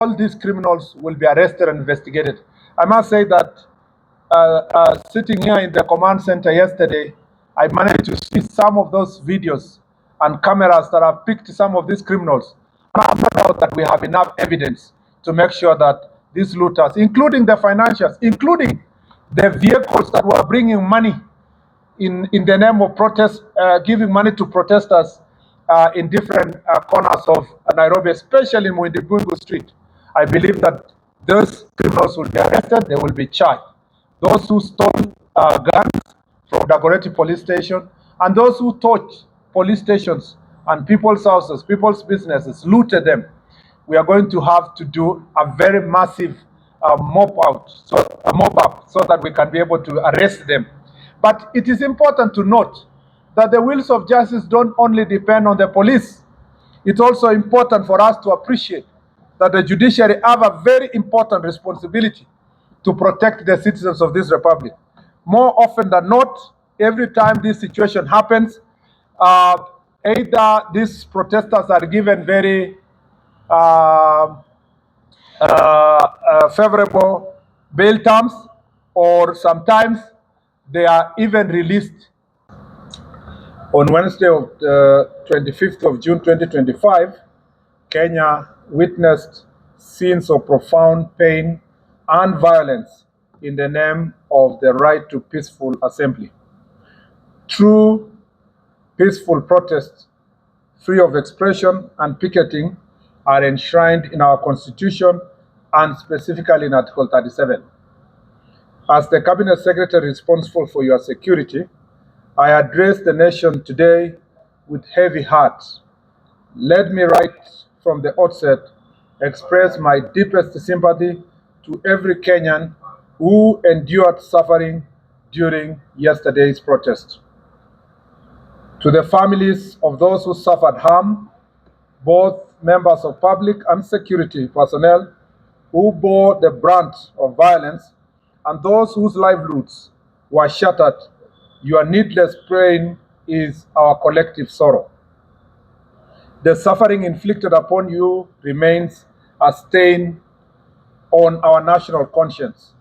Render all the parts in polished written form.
all these criminals will be arrested and investigated. I must say that sitting here in the command center yesterday, I managed to see some of those videos and cameras that have picked some of these criminals. And I have no doubt that we have enough evidence to make sure that these looters, including the financials, including the vehicles that were bringing money in the name of protest, giving money to protesters in different corners of Nairobi, especially in Mwindibungu Street. I believe that those criminals will be arrested, they will be charged. Those who stole guns from Dagoretti police station, and those who torched police stations and people's houses, people's businesses, looted them, we are going to have to do a very massive mop up so that we can be able to arrest them. But it is important to note that the wheels of justice don't only depend on the police. It's also important for us to appreciate that the judiciary have a very important responsibility to protect the citizens of this republic. More often than not, every time this situation happens, either these protesters are given very favorable bail terms, or sometimes they are even released. On Wednesday of the 25th of June 2025, Kenya witnessed scenes of profound pain and violence in the name of the right to peaceful assembly. True peaceful protests, free of expression and picketing, are enshrined in our Constitution and specifically in Article 37. As the Cabinet Secretary responsible for your security, I address the nation today with heavy heart. Let me right from the outset express my deepest sympathy to every Kenyan who endured suffering during yesterday's protest. To the families of those who suffered harm, both members of public and security personnel who bore the brunt of violence, and those whose livelihoods were shattered, your needless pain is our collective sorrow. The suffering inflicted upon you remains a stain on our national conscience.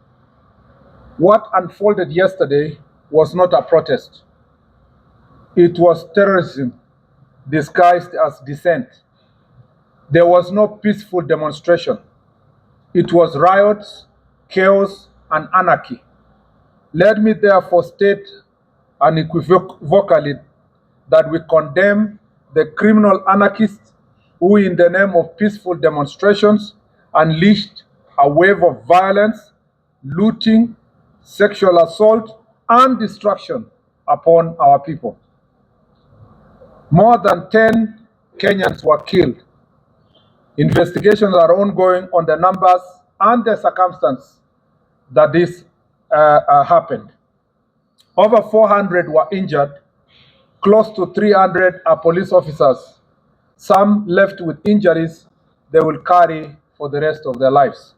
What unfolded yesterday was not a protest. It was terrorism disguised as dissent. There was no peaceful demonstration. It was riots, chaos, and anarchy. Let me therefore state unequivocally that we condemn the criminal anarchists who, in the name of peaceful demonstrations, unleashed a wave of violence, looting, sexual assault, and destruction upon our people. More than 10 Kenyans were killed. Investigations are ongoing on the numbers and the circumstance that this happened. Over 400 were injured. Close to 300 are police officers. Some left with injuries they will carry for the rest of their lives.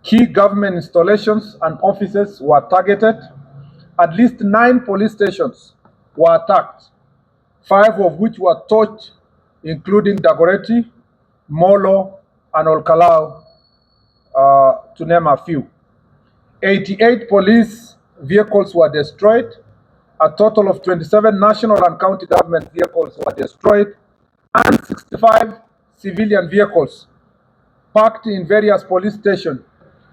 Key government installations and offices were targeted. At least 9 police stations were attacked, 5 of which were torched, including Dagoretti, Molo, and Olkalau, to name a few. 88 police vehicles were destroyed. A total of 27 national and county government vehicles were destroyed, and 65 civilian vehicles parked in various police stations,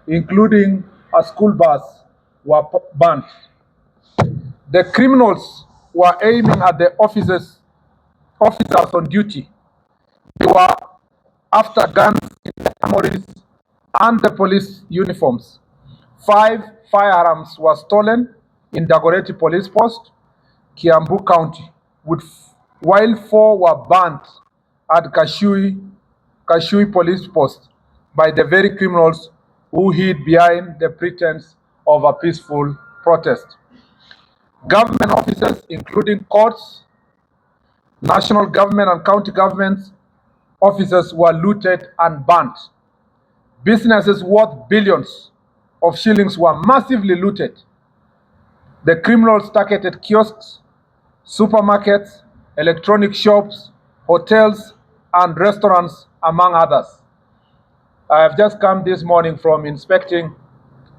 including a school bus, were burnt. The criminals were aiming at the officers on duty. They were after guns in the armories and the police uniforms. 5 firearms were stolen in Dagoretti Police Post, Kiambu County, while 4 were burnt at Kashui Police Post by the very criminals who hid behind the pretense of a peaceful protest. Government offices, including courts, national government and county governments offices, were looted and burnt. Businesses worth billions of shillings were massively looted. The criminals targeted kiosks, supermarkets, electronic shops, hotels, and restaurants, among others. I have just come this morning from inspecting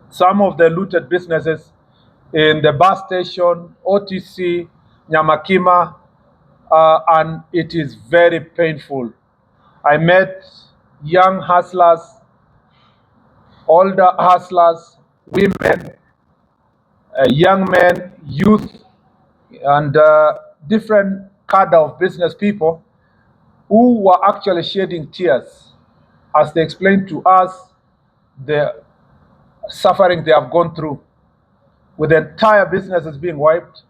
some of the looted businesses in the bus station, OTC, Nyamakima, and it is very painful. I met young hustlers, older hustlers, women, young men, youth, and different cadre of business people who were actually shedding tears as they explained to us the suffering they have gone through, with the entire businesses being wiped.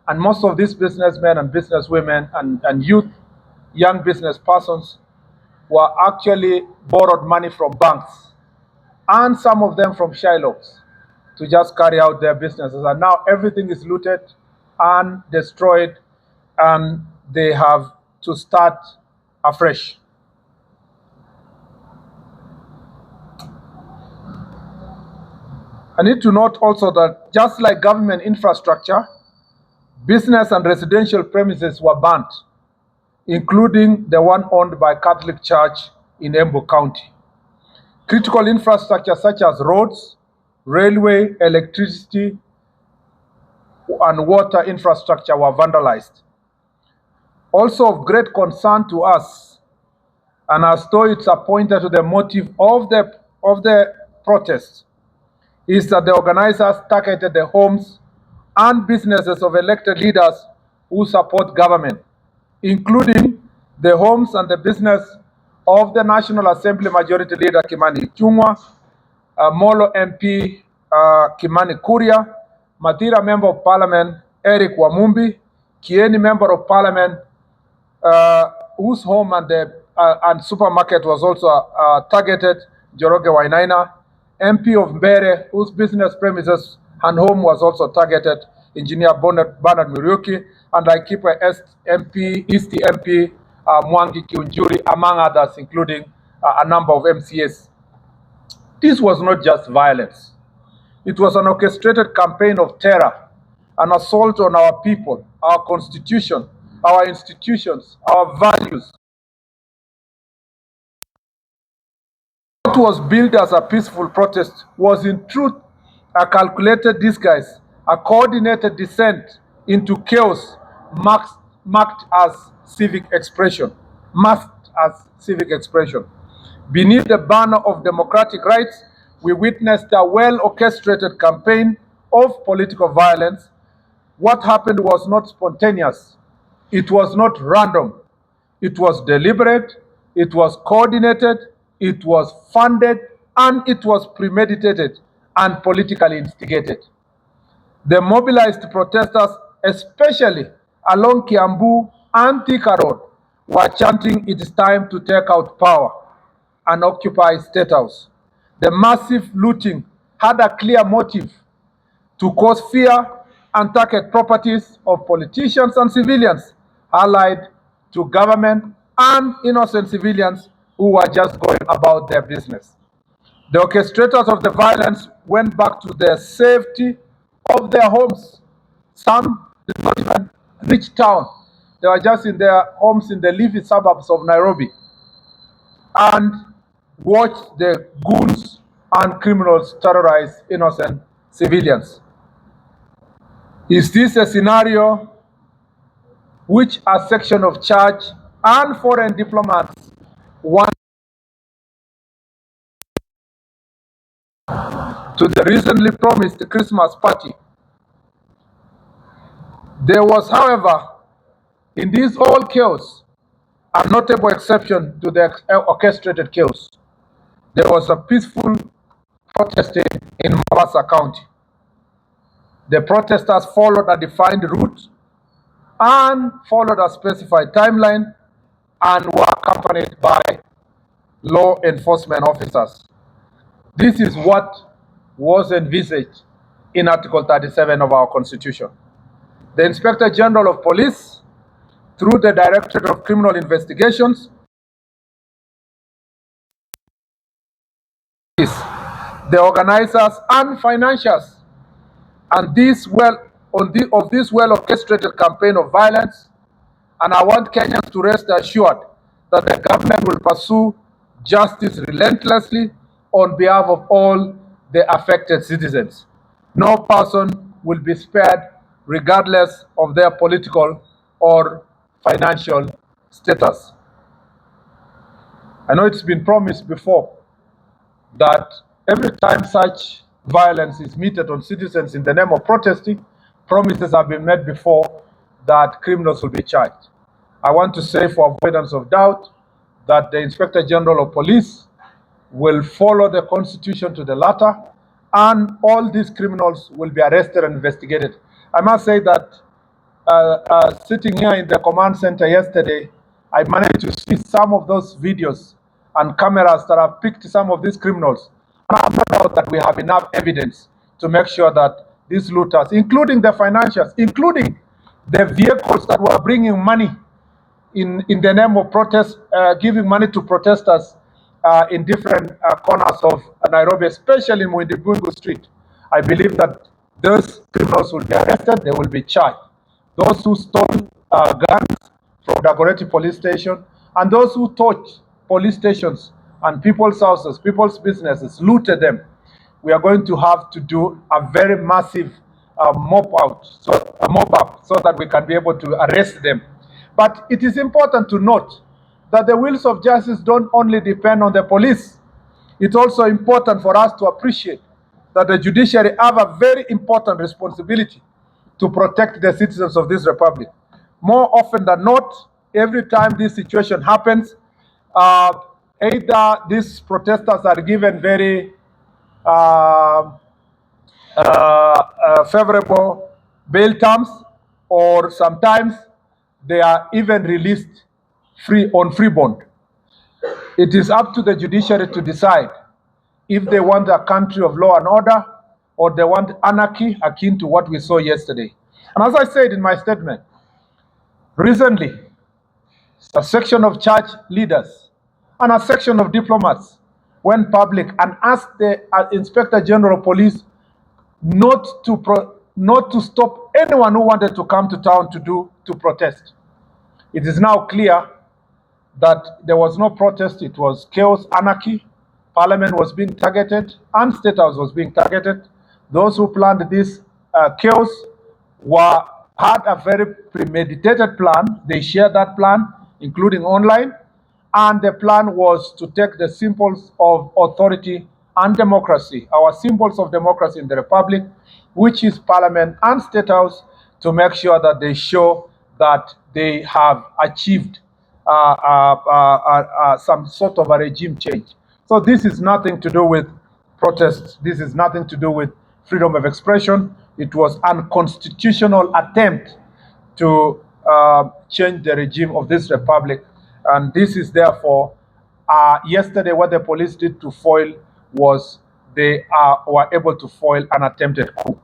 And most of these businessmen and businesswomen and youth, young business persons, were actually borrowed money from banks, and some of them from Shylocks, to just carry out their businesses. And now everything is looted and destroyed, and they have to start afresh. I need to note also that just like government infrastructure, business and residential premises were burnt, including the one owned by Catholic Church in Embu County. Critical infrastructure such as roads, railway, electricity, and water infrastructure were vandalized. Also of great concern to us, and as though it's pointed to the motive of the protest, is that the organizers targeted the homes and businesses of elected leaders who support government, including the homes and the business of the National Assembly Majority Leader Kimani Ichung'wah, Molo MP Kimani Kuria, Mathira Member of Parliament Eric Wamumbi, Kieni Member of Parliament, whose home and supermarket was also targeted, Joroge Wainaina, MP of Mbere, whose business premises and home was also targeted, Engineer Bernard Muriuki, and Laikipia East MP Mwangi Kiunjuri, among others, including a number of MCAs. This was not just violence. It was an orchestrated campaign of terror, an assault on our people, our constitution, our institutions, our values. What was billed as a peaceful protest was in truth a calculated disguise, a coordinated descent into chaos marked as civic expression. Masked as civic expression. Beneath the banner of democratic rights, we witnessed a well-orchestrated campaign of political violence. What happened was not spontaneous. It was not random. It was deliberate. It was coordinated. It was funded, and it was premeditated and politically instigated. The mobilized protesters, especially along Kiambu and Thika Road, were chanting, "It is time to take out power and occupy State House." The massive looting had a clear motive: to cause fear and target properties of politicians and civilians allied to government and innocent civilians who were just going about their business. The orchestrators of the violence went back to the safety of their homes. Some did not even reach town. They were just in their homes in the leafy suburbs of Nairobi, and watched the goons and criminals terrorize innocent civilians. Is this a scenario which a section of church and foreign diplomats want to the recently promised Christmas party? There was, however, in this whole chaos, a notable exception to the orchestrated chaos. There was a peaceful protesting in Mombasa County. The protesters followed a defined route and followed a specified timeline and were accompanied by law enforcement officers. This is what was envisaged in Article 37 of our Constitution. The Inspector General of Police, through the Directorate of Criminal Investigations, the organizers and financiers and this well-orchestrated campaign of violence, and I want Kenyans to rest assured that the government will pursue justice relentlessly on behalf of all the affected citizens. No person will be spared regardless of their political or financial status. I know it's been promised before that every time such violence is meted on citizens in the name of protesting, promises have been made before that criminals will be charged. I want to say, for avoidance of doubt, that the Inspector General of Police will follow the Constitution to the letter, and all these criminals will be arrested and investigated. I must say that sitting here in the command center yesterday, I managed to see some of those videos and cameras that have picked some of these criminals. And I have no doubt that we have enough evidence to make sure that these looters, including the financials, including the vehicles that were bringing money in the name of protest, giving money to protesters in different corners of Nairobi, especially in Mwindibungu Street. I believe that those criminals will be arrested, they will be charged. Those who stole guns from Dagoretti police station, and those who torched police stations and people's houses, people's businesses, looted them, we are going to have to do a very massive mop up so that we can be able to arrest them. But it is important to note that the wheels of justice don't only depend on the police. It's also important for us to appreciate that the judiciary have a very important responsibility to protect the citizens of this republic. More often than not, every time this situation happens, either these protesters are given very favorable bail terms, or sometimes they are even released on free bond. It is up to the judiciary to decide if they want a country of law and order or they want anarchy akin to what we saw yesterday. And as I said in my statement, recently, a section of church leaders and a section of diplomats went public and asked the Inspector General of Police not to stop anyone who wanted to come to town to protest. It is now clear that there was no protest, it was chaos, anarchy. Parliament was being targeted and State House was being targeted. Those who planned this chaos had a very premeditated plan. They shared that plan, including online, and the plan was to take the symbols of authority and democracy, our symbols of democracy in the Republic, which is Parliament and State House, to make sure that they show that they have achieved some sort of a regime change. So this is nothing to do with protests. This is nothing to do with freedom of expression. It was an unconstitutional attempt to change the regime of this republic. And this is therefore, yesterday what the police did to foil was they were able to foil an attempted coup.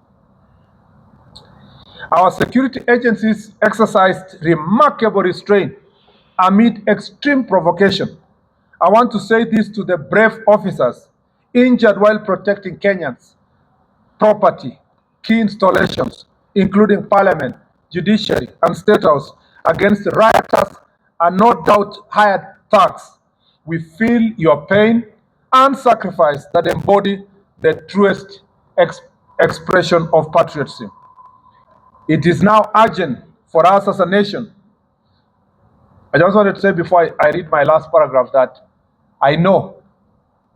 Our security agencies exercised remarkable restraint amid extreme provocation. I want to say this to the brave officers injured while protecting Kenyans' property, key installations, including Parliament, Judiciary, and State House, against rioters and no doubt hired thugs. We feel your pain and sacrifice that embody the truest expression of patriotism. It is now urgent for us as a nation. I just wanted to say before I read my last paragraph that I know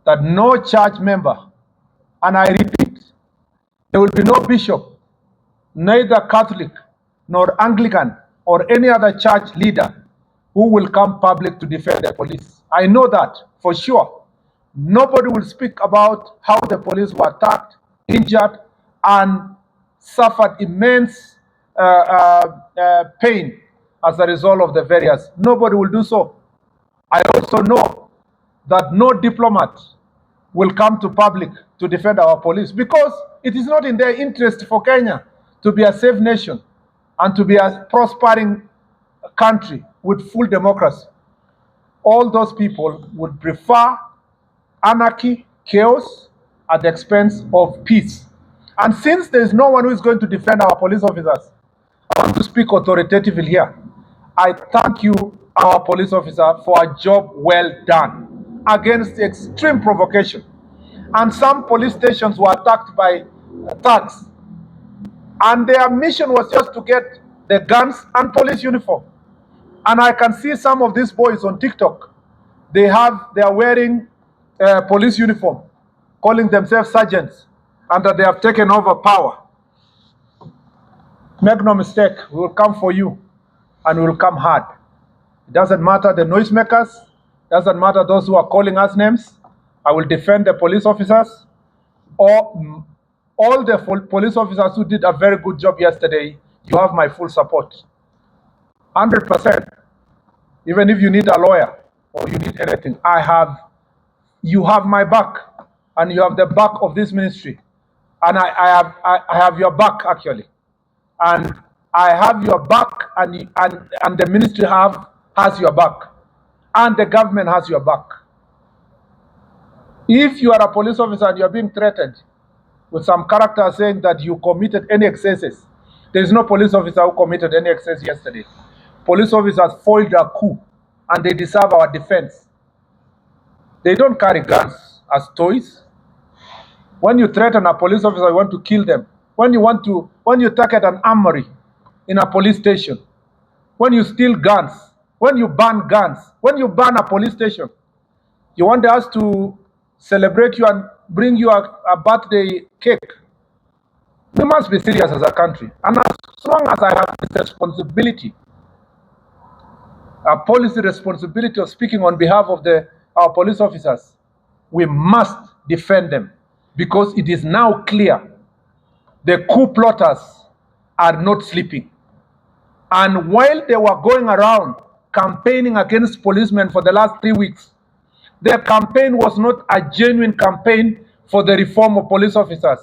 that no church member, and I repeat, there will be no bishop, neither Catholic nor Anglican or any other church leader who will come public to defend the police. I know that for sure. Nobody will speak about how the police were attacked, injured, and suffered immense pain as a result of the various. Nobody will do so. I also know that no diplomat will come to public to defend our police, because it is not in their interest for Kenya to be a safe nation and to be a prospering country with full democracy. All those people would prefer anarchy, chaos, at the expense of peace. And since there is no one who is going to defend our police officers, I want to speak authoritatively here. I thank you, our police officer, for a job well done. against extreme provocation. And some police stations were attacked by thugs. And their mission was just to get the guns and police uniform. And I can see some of these boys on TikTok. They are wearing police uniform, calling themselves sergeants, and that they have taken over power. Make no mistake, we will come for you, and we will come hard. It doesn't matter the noisemakers, doesn't matter those who are calling us names. I will defend the police officers, or all the police officers who did a very good job yesterday. You have my full support, 100%. Even if you need a lawyer or you need anything, you have my back, and you have the back of this ministry, and I have your back actually, and I have your back, and the ministry has your back, and the government has your back. If you are a police officer and you are being threatened with some character saying that you committed any excesses, there is no police officer who committed any excess yesterday. Police officers foiled a coup, and they deserve our defense. They don't carry guns as toys. When you threaten a police officer, you want to kill them. When you target an armory in a police station, when you steal guns, when you ban guns, when you ban a police station, you want us to celebrate you and bring you a birthday cake. We must be serious as a country. And as long as I have this responsibility, a policy responsibility of speaking on behalf of our police officers, we must defend them, because it is now clear the coup plotters are not sleeping. And while they were going around campaigning against policemen for the last 3 weeks, their campaign was not a genuine campaign for the reform of police officers.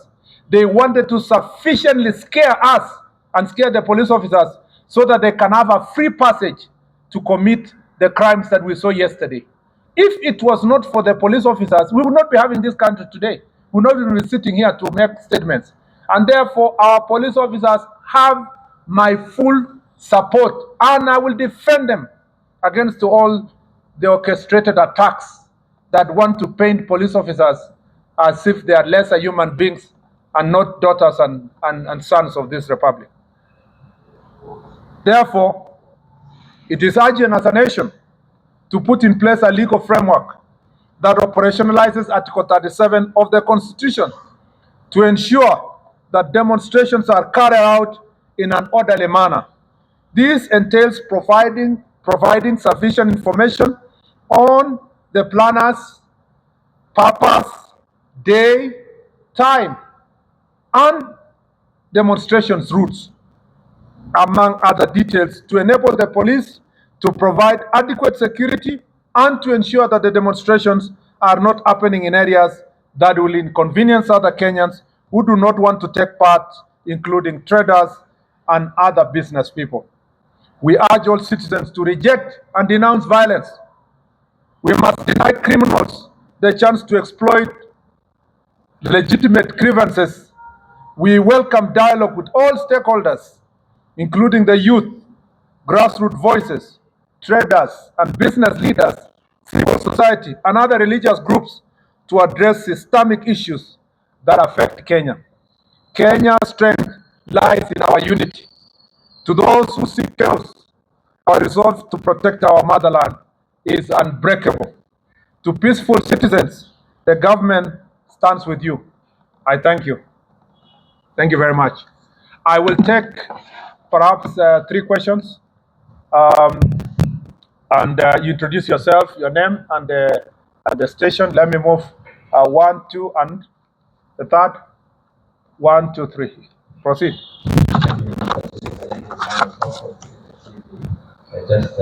They wanted to sufficiently scare us and scare the police officers so that they can have a free passage to commit the crimes that we saw yesterday. If it was not for the police officers, we would not be having this country today. We would not even be sitting here to make statements. And therefore, our police officers have my full support, and I will defend them against all the orchestrated attacks that want to paint police officers as if they are lesser human beings and not daughters and sons of this republic. Therefore, it is urgent as a nation to put in place a legal framework that operationalizes Article 37 of the Constitution to ensure that demonstrations are carried out in an orderly manner. This entails providing sufficient information on the planners, purpose, day, time, and demonstrations routes, among other details, to enable the police to provide adequate security and to ensure that the demonstrations are not happening in areas that will inconvenience other Kenyans who do not want to take part, including traders and other business people. We urge all citizens to reject and denounce violence. We must deny criminals the chance to exploit legitimate grievances. We welcome dialogue with all stakeholders, including the youth, grassroots voices, traders and business leaders, civil society, and other religious groups to address systemic issues that affect Kenya. Kenya's strength lies in our unity. To those who seek chaos, our resolve to protect our motherland is unbreakable. To peaceful citizens, the government stands with you. I thank you. Thank you very much. I will take perhaps 3 questions. You introduce yourself, your name, and the station. Let me move 1, 2, and the third. 1, 2, 3. Proceed. I just